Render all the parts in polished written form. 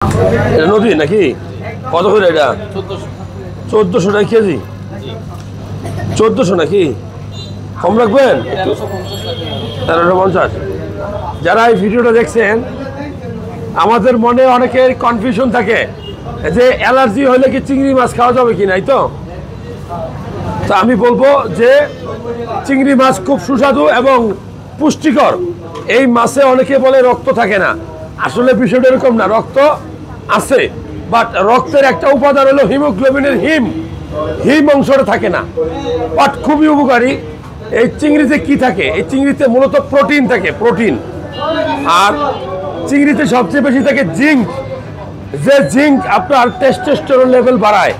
এটা নদী নাকি? কত করে এটা? 1400 টাকা কেজি। 1400 নাকি? কম রাখবেন? 1350। যারা এই ভিডিওটা দেখছেন, আমাদের মনে অনেকের কনফিউশন থাকে যে অ্যালার্জি হলে কি চিংড়ি মাছ খাওয়া যাবে কি নাই। তো আমি বলবো যে চিংড়ি মাছ খুব সুস্বাদু এবং পুষ্টিকর। এই মাছে অনেকে বলে রক্ত থাকে না, আসলে বিষয়টা এরকম না, রক্ত আছে, বাট রক্তের একটা উপাদান হলো হিমোগ্লোবিনের হিম অংশটা থাকে না, বাট খুবই উপকারী। এই চিংড়িতে কি থাকে? এই চিংড়িতে মূলত প্রোটিন থাকে, প্রোটিন। আর চিংড়িতে সবচেয়ে বেশি থাকে জিঙ্ক, যে জিঙ্ক আপনার টেস্টোস্টেরন লেভেল বাড়ায়,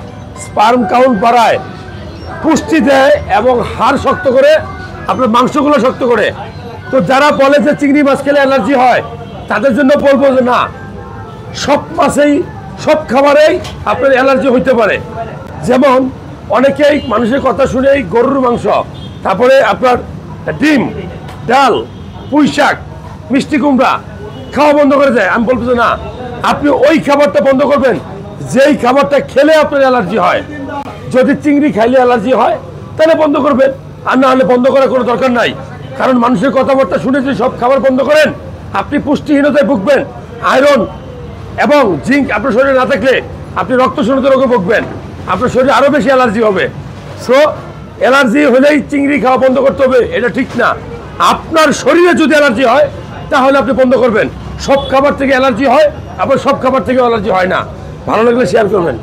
স্পার্ম কাউন্ট বাড়ায়, পুষ্টি দেয় এবং হাড় শক্ত করে, আপনার মাংসগুলো শক্ত করে। তো যারা বলে যে চিংড়ি মাছ খেলে অ্যালার্জি হয়, তাদের জন্য বলবো যে না, সব মাছেই, সব খাবারেই আপনার অ্যালার্জি হইতে পারে। যেমন অনেকেই মানুষের কথা শুনেই গরুর মাংস, তারপরে আপনার ডিম, ডাল, পুঁই শাক, মিষ্টি কুমড়া খাওয়া বন্ধ করে দেয়। আমি বলবো যে না, আপনি ওই খাবারটা বন্ধ করবেন যেই খাবারটা খেলে আপনার অ্যালার্জি হয়। যদি চিংড়ি খাইলে অ্যালার্জি হয় তাহলে বন্ধ করবেন, আর না হলে বন্ধ করার কোনো দরকার নাই। কারণ মানুষের কথাবার্তা শুনে যদি সব খাবার বন্ধ করেন, আপনি পুষ্টিহীনতায় ভুগবেন। আয়রন এবং জিঙ্ক আপনার শরীরে না থাকলে আপনি রক্তশূন্যতা রোগে ভুগবেন, আপনার শরীরে আরও বেশি অ্যালার্জি হবে। সো অ্যালার্জি হলেই চিংড়ি খাওয়া বন্ধ করতে হবে, এটা ঠিক না। আপনার শরীরে যদি অ্যালার্জি হয় তাহলে আপনি বন্ধ করবেন। সব খাবার থেকে অ্যালার্জি হয়, আবার সব খাবার থেকে অ্যালার্জি হয় না। ভালো লাগলে শেয়ার করবেন।